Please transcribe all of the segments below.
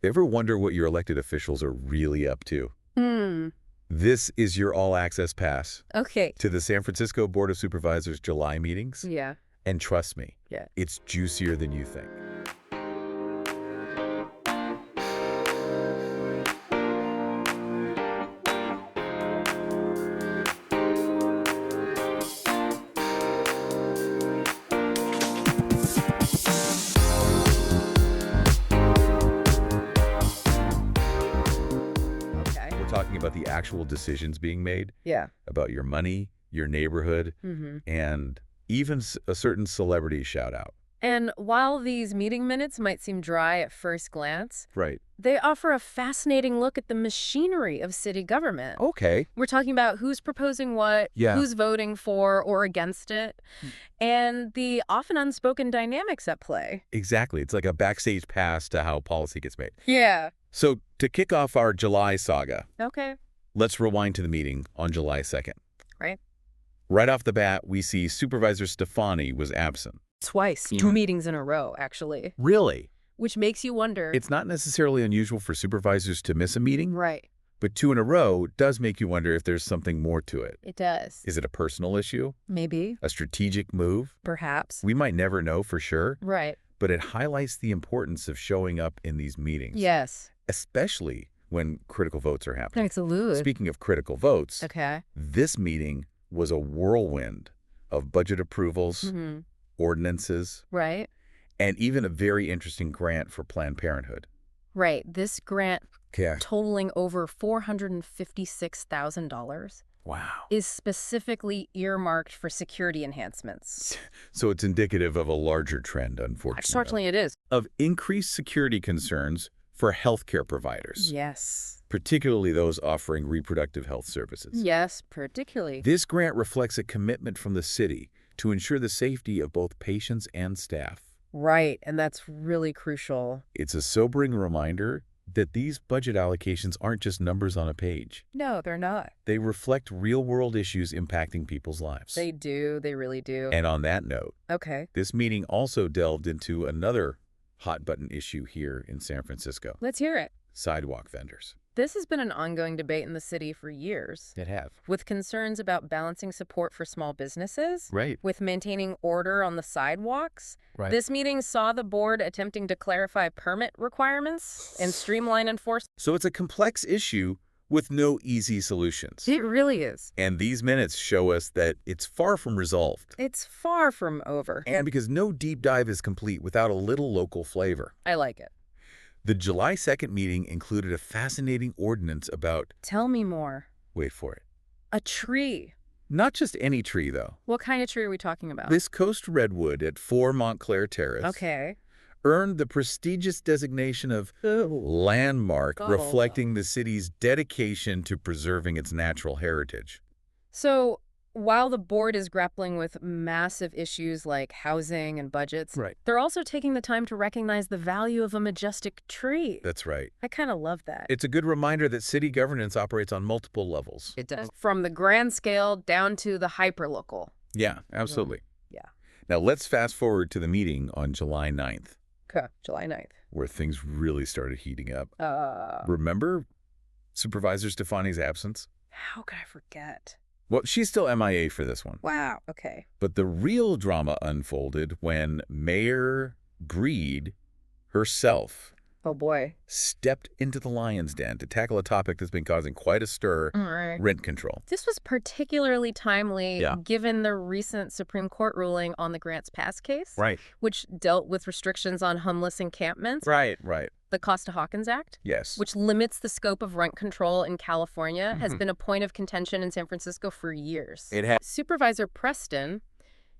Ever wonder what your elected officials are really up to? This is your all-access pass Okay. to the San Francisco Board of Supervisors July meetings. Yeah. And trust me, Yeah. it's juicier than you think. Okay. We're talking about the actual decisions being made, Yeah. about your money, your neighborhood, and even a certain celebrity shout-out. And while these meeting minutes might seem dry at first glance, Right. they offer a fascinating look at the machinery of city government. Okay. We're talking about who's proposing what, Yeah. who's voting for or against it, and the often unspoken dynamics at play. Exactly. It's like a backstage pass to how policy gets made. Yeah. So to kick off our July saga, Okay. let's rewind to the meeting on July 2nd. Right. Right off the bat, we see Supervisor Stefani was absent. Twice. 2 meetings in a row, actually. Really? Which makes you wonder. It's not necessarily unusual for supervisors to miss a meeting, Right. but 2 in a row does make you wonder if there's something more to it. It does. Is it a personal issue? Maybe. A strategic move? Perhaps. We might never know for sure, Right. but it highlights the importance of showing up in these meetings. Yes. Especially when critical votes are happening. Absolutely. Speaking of critical votes, Okay. this meeting was a whirlwind of budget approvals, ordinances, Right. and even a very interesting grant for Planned Parenthood. Right. This grant, Yeah. totaling over $456,000, Wow. is specifically earmarked for security enhancements. So it's indicative of a larger trend, unfortunately. Certainly it is. Of increased security concerns for healthcare providers, Yes. particularly those offering reproductive health services. Yes, particularly. This grant reflects a commitment from the city to ensure the safety of both patients and staff. Right. And that's really crucial. It's a sobering reminder that these budget allocations aren't just numbers on a page. No, they're not. They reflect real-world issues impacting people's lives. They do. They really do. And on that note, Okay. this meeting also delved into another hot-button issue here in San Francisco: Let's hear it. sidewalk vendors. This has been an ongoing debate in the city for years, That have. with concerns about balancing support for small businesses Right. with maintaining order on the sidewalks. Right. This meeting saw the board attempting to clarify permit requirements and streamline enforcement. So it's a complex issue with no easy solutions. It really is. And these minutes show us that it's far from resolved. It's far from over. And because no deep dive is complete without a little local flavor. I like it. The July 2nd meeting included a fascinating ordinance about, Tell me more. wait for it, A tree. not just any tree, though. What kind of tree are we talking about? This coast redwood at 4 Montclair Terrace Okay. earned the prestigious designation of landmark, Oh. reflecting the city's dedication to preserving its natural heritage. So while the board is grappling with massive issues like housing and budgets, Right. they're also taking the time to recognize the value of a majestic tree. That's right. I kind of love that. It's a good reminder that city governance operates on multiple levels. It does. From the grand scale down to the hyperlocal. Yeah, absolutely. Yeah. Now let's fast forward to the meeting on July 9th, Okay. July 9th. where things really started heating up. Uh, Remember Supervisor Stefani's absence? how could I forget? Well, she's still MIA for this one. Wow. Okay. But the real drama unfolded when Mayor Breed herself Oh, boy. stepped into the lion's den to tackle a topic that's been causing quite a stir: All right. rent control. This was particularly timely Yeah. given the recent Supreme Court ruling on the Grants Pass case, Right. which dealt with restrictions on homeless encampments, Right. the Costa-Hawkins Act, Yes. which limits the scope of rent control in California, has been a point of contention in San Francisco for years. It has. Supervisor Preston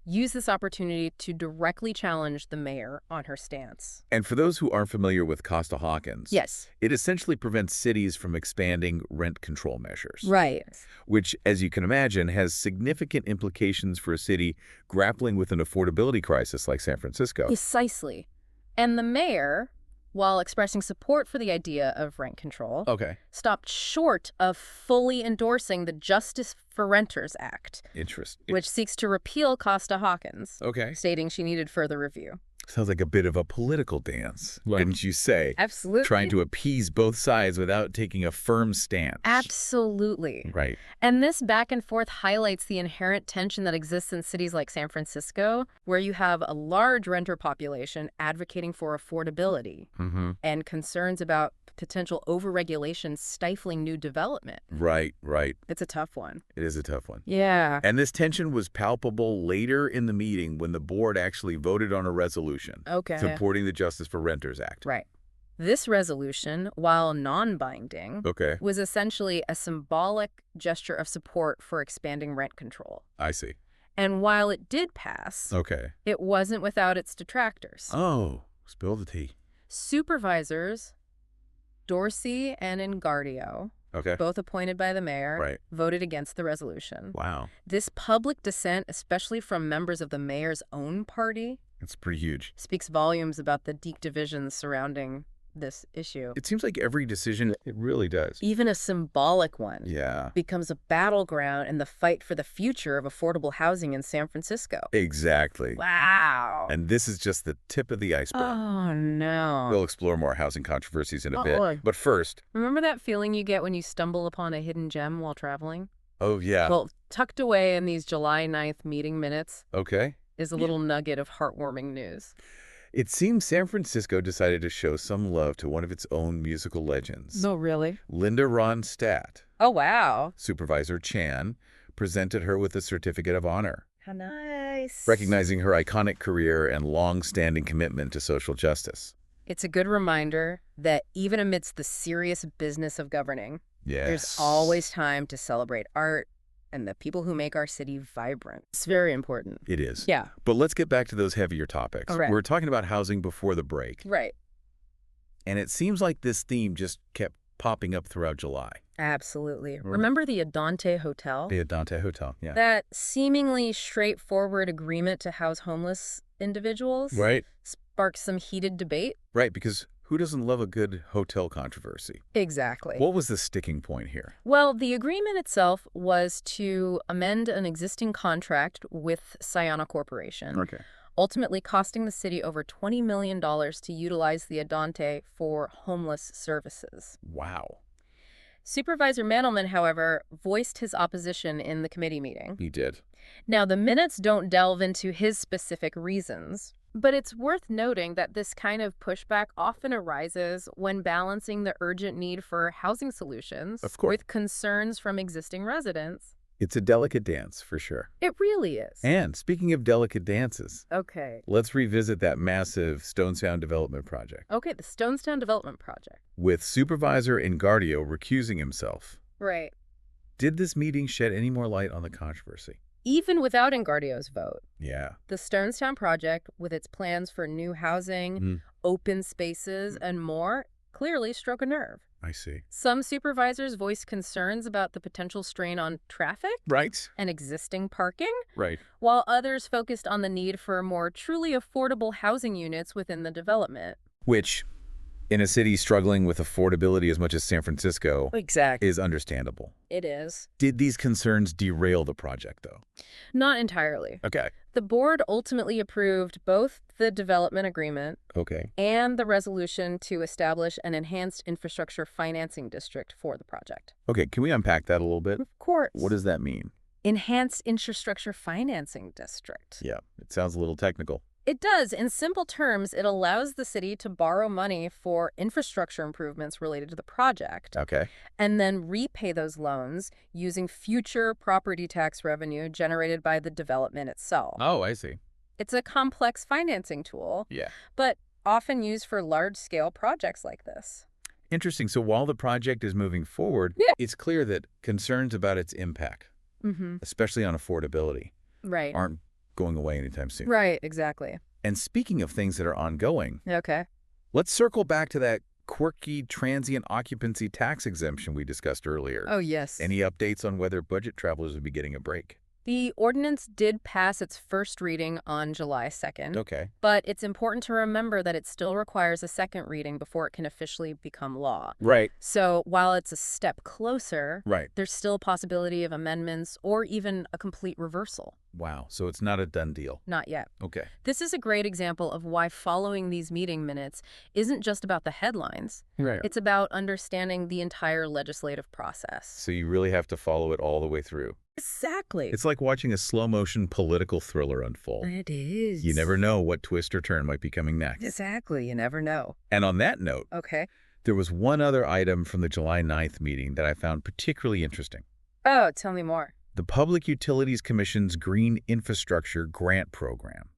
used this opportunity to directly challenge the mayor on her stance. And for those who aren't familiar with Costa-Hawkins, Yes. it essentially prevents cities from expanding rent control measures. Right. Which, as you can imagine, has significant implications for a city grappling with an affordability crisis like San Francisco. Precisely. And the mayor, while expressing support for the idea of rent control, Okay. stopped short of fully endorsing the Justice for Renters Act, Interesting. which seeks to repeal Costa-Hawkins, Okay. stating she needed further review. Sounds like a bit of a political dance, Right. wouldn't you say? Absolutely. Trying to appease both sides without taking a firm stance. Absolutely. Right. And this back and forth highlights the inherent tension that exists in cities like San Francisco, where you have a large renter population advocating for affordability Mm-hmm. and concerns about potential overregulation stifling new development. Right, right. It's a tough one. It is a tough one. Yeah. And this tension was palpable later in the meeting when the board actually voted on a resolution Okay. supporting the Justice for Renters Act. Right. This resolution, while non-binding, Okay, was essentially a symbolic gesture of support for expanding rent control. I see. And while it did pass, Okay. it wasn't without its detractors. Oh, spill the tea. Supervisors Dorsey and Engardio, Okay. both appointed by the mayor, Right. voted against the resolution. Wow. This public dissent, especially from members of the mayor's own party, It's pretty huge. speaks volumes about the deep divisions surrounding this issue. It seems like every decision, it really does. Even a symbolic one Yeah. becomes a battleground in the fight for the future of affordable housing in San Francisco. Exactly. Wow. And this is just the tip of the iceberg. Oh, no. We'll explore more housing controversies in a bit. boy. But first, Remember that feeling you get when you stumble upon a hidden gem while traveling? oh yeah. Well, tucked away in these July 9th meeting minutes Okay. is a little nugget of heartwarming news. It seems San Francisco decided to show some love to one of its own musical legends. No, really? Linda Ronstadt, Oh, wow. Supervisor Chan, presented her with a certificate of honor, How nice. recognizing her iconic career and long-standing commitment to social justice. It's a good reminder that even amidst the serious business of governing, Yes. there's always time to celebrate art and the people who make our city vibrant. It's very important. It is. Yeah. But let's get back to those heavier topics. All right. We're talking about housing before the break, Right. and it seems like this theme just kept popping up throughout July. Absolutely. Remember the Adante Hotel? The Adante Hotel, yeah. That seemingly straightforward agreement to house homeless individuals Right? sparked some heated debate. Right, because who doesn't love a good hotel controversy? Exactly. What was the sticking point here? Well, the agreement itself was to amend an existing contract with Sayana Corporation, Okay. ultimately costing the city over $20 million to utilize the Adante for homeless services. Wow. Supervisor Mandelman, however, voiced his opposition in the committee meeting. He did. Now, the minutes don't delve into his specific reasons, but it's worth noting that this kind of pushback often arises when balancing the urgent need for housing solutions Of course. with concerns from existing residents. It's a delicate dance, for sure. It really is. And speaking of delicate dances, Okay. let's revisit that massive Stonestown development project, Okay, the Stonestown Development Project. with Supervisor Engardio recusing himself. Right. Did this meeting shed any more light on the controversy? Even without Engardio's vote, Yeah. the Stonestown Project, with its plans for new housing, open spaces, and more, clearly struck a nerve. I see. Some supervisors voiced concerns about the potential strain on traffic Right. and existing parking, Right. while others focused on the need for more truly affordable housing units within the development. Which, in a city struggling with affordability as much as San Francisco, Exactly. is understandable. It is. Did these concerns derail the project, though? Not entirely. Okay. The board ultimately approved both the development agreement Okay. and the resolution to establish an enhanced infrastructure financing district for the project. Okay, can we unpack that a little bit? Of course. What does that mean? Enhanced infrastructure financing district? Yeah, it sounds a little technical. It does. In simple terms, it allows the city to borrow money for infrastructure improvements related to the project Okay. and then repay those loans using future property tax revenue generated by the development itself. Oh, I see. It's a complex financing tool, Yeah. but often used for large-scale projects like this. Interesting. So while the project is moving forward, Yeah. it's clear that concerns about its impact, especially on affordability, Right. aren't going away anytime soon. Right, exactly. And speaking of things that are ongoing, Okay. let's circle back to that quirky transient occupancy tax exemption we discussed earlier. Oh, yes. Any updates on whether budget travelers will be getting a break? The ordinance did pass its first reading on July 2nd, Okay. but it's important to remember that it still requires a second reading before it can officially become law. Right. So while it's a step closer, Right. there's still a possibility of amendments or even a complete reversal. Wow, so it's not a done deal. Not yet. Okay. This is a great example of why following these meeting minutes isn't just about the headlines. Right. It's about understanding the entire legislative process. So you really have to follow it all the way through. Exactly. It's like watching a slow-motion political thriller unfold. It is. You never know what twist or turn might be coming next. Exactly. You never know. And on that note, Okay. there was one other item from the July 9th meeting that I found particularly interesting. Oh, tell me more. The Public Utilities Commission's Green Infrastructure Grant Program.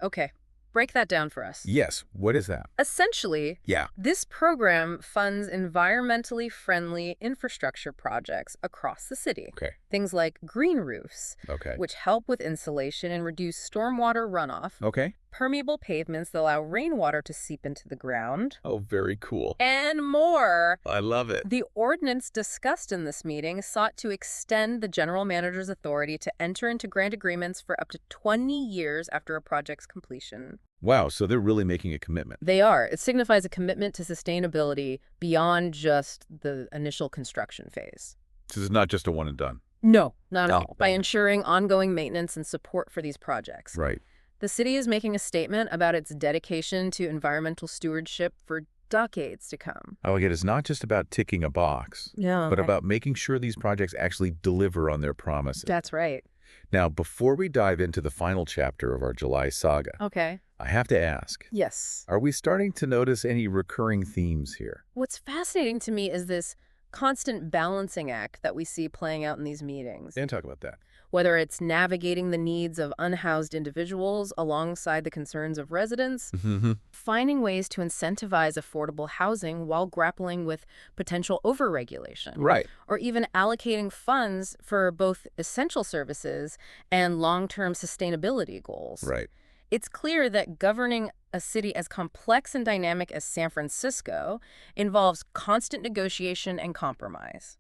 Okay. Break that down for us. Yes, what is that? Essentially, Yeah. this program funds environmentally friendly infrastructure projects across the city. Okay. Things like green roofs, Okay. which help with insulation and reduce stormwater runoff, Okay. permeable pavements that allow rainwater to seep into the ground, Oh, very cool. and more. I love it. The ordinance discussed in this meeting sought to extend the general manager's authority to enter into grant agreements for up to 20 years after a project's completion. Wow, so they're really making a commitment. They are. It signifies a commitment to sustainability beyond just the initial construction phase. This is not just a one and done. No, not at No. all. By ensuring ongoing maintenance and support for these projects. Right. The city is making a statement about its dedication to environmental stewardship for decades to come. I like it. It's not just about ticking a box, Yeah. but about making sure these projects actually deliver on their promises. That's right. Now, before we dive into the final chapter of our July saga, Okay. I have to ask, Yes. are we starting to notice any recurring themes here? What's fascinating to me is this constant balancing act that we see playing out in these meetings. And talk about that. Whether it's navigating the needs of unhoused individuals alongside the concerns of residents, Mm-hmm. finding ways to incentivize affordable housing while grappling with potential overregulation, Right. or even allocating funds for both essential services and long-term sustainability goals. Right. It's clear that governing a city as complex and dynamic as San Francisco involves constant negotiation and compromise.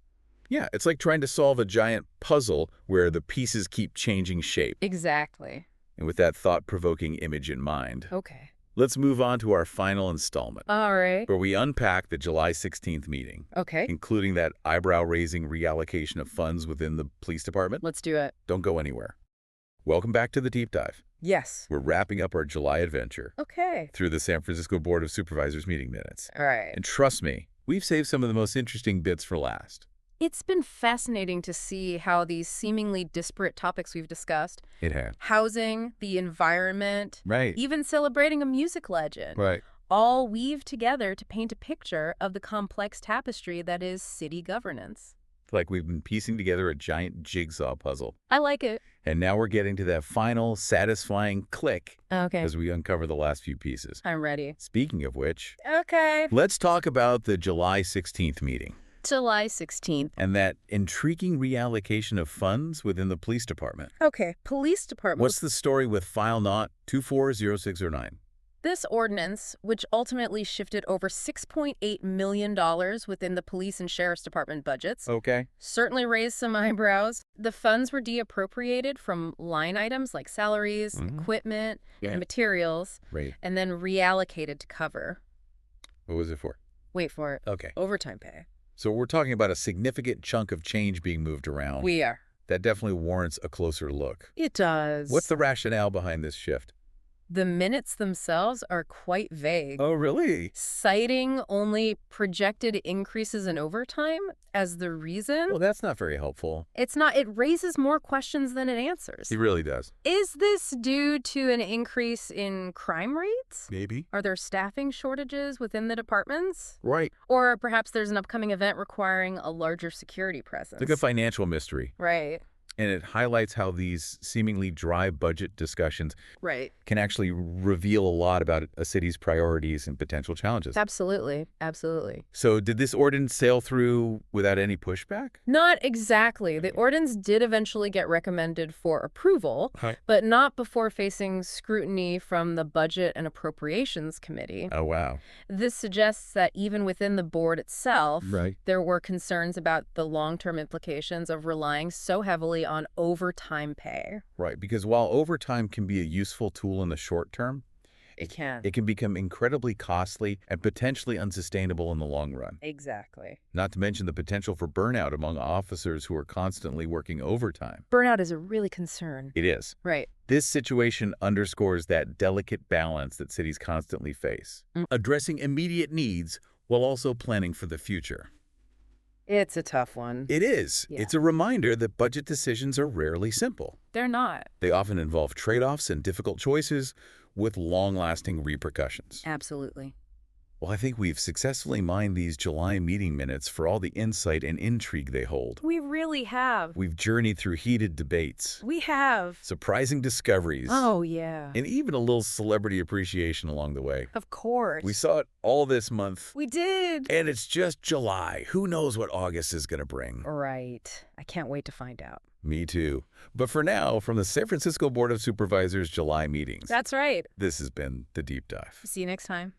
Yeah, it's like trying to solve a giant puzzle where the pieces keep changing shape. Exactly. And with that thought-provoking image in mind, Okay. let's move on to our final installment, All right. where we unpack the July 16th meeting, Okay. including that eyebrow-raising reallocation of funds within the police department. Let's do it. Don't go anywhere. Welcome back to the Deep Dive. Yes. We're wrapping up our July adventure Okay. through the San Francisco Board of Supervisors meeting minutes. All right. And trust me, we've saved some of the most interesting bits for last. It's been fascinating to see how these seemingly disparate topics we've discussed, It had. housing, the environment, Right. even celebrating a music legend, Right. all weave together to paint a picture of the complex tapestry that is city governance. Like we've been piecing together a giant jigsaw puzzle. I like it. And now we're getting to that final, satisfying click Okay. as we uncover the last few pieces. I'm ready. Speaking of which, Okay. let's talk about the July 16th meeting July 16th. and that intriguing reallocation of funds within the police department. Okay. Police department. What's the story with file not 240609? This ordinance, which ultimately shifted over $6.8 million within the police and sheriff's department budgets, Okay. certainly raised some eyebrows. The funds were deappropriated from line items like salaries, equipment, and materials, Right. and then reallocated to cover, What was it for? wait for it, Okay. overtime pay. So we're talking about a significant chunk of change being moved around. We are. That definitely warrants a closer look. It does. What's the rationale behind this shift? The minutes themselves are quite vague, Oh, really? citing only projected increases in overtime as the reason. Well, that's not very helpful. It's not. It raises more questions than it answers. He really does. Is this due to an increase in crime rates? Maybe. Are there staffing shortages within the departments? Right. Or perhaps there's an upcoming event requiring a larger security presence. It's like a financial mystery. Right. And it highlights how these seemingly dry budget discussions Right. can actually reveal a lot about a city's priorities and potential challenges. Absolutely. Absolutely. So did this ordinance sail through without any pushback? Not exactly. The ordinance did eventually get recommended for approval, Right. but not before facing scrutiny from the Budget and Appropriations Committee. Oh, wow. This suggests that even within the board itself, Right. there were concerns about the long-term implications of relying so heavily on overtime pay. Right. Because while overtime can be a useful tool in the short term, It can. It can become incredibly costly and potentially unsustainable in the long run. Exactly. Not to mention the potential for burnout among officers who are constantly working overtime. Burnout is a really concern. It is. Right. This situation underscores that delicate balance that cities constantly face, addressing immediate needs while also planning for the future. It's a tough one. It is. Yeah. It's a reminder that budget decisions are rarely simple. They're not. They often involve trade-offs and difficult choices with long-lasting repercussions. Absolutely. Well, I think we've successfully mined these July meeting minutes for all the insight and intrigue they hold. We really have. We've journeyed through heated debates, We have. surprising discoveries, Oh, yeah. and even a little celebrity appreciation along the way. Of course. We saw it all this month, We did. and it's just July. Who knows what August is going to bring? Right. I can't wait to find out. Me too. But for now, from the San Francisco Board of Supervisors July meetings, That's right. this has been The Deep Dive. See you next time.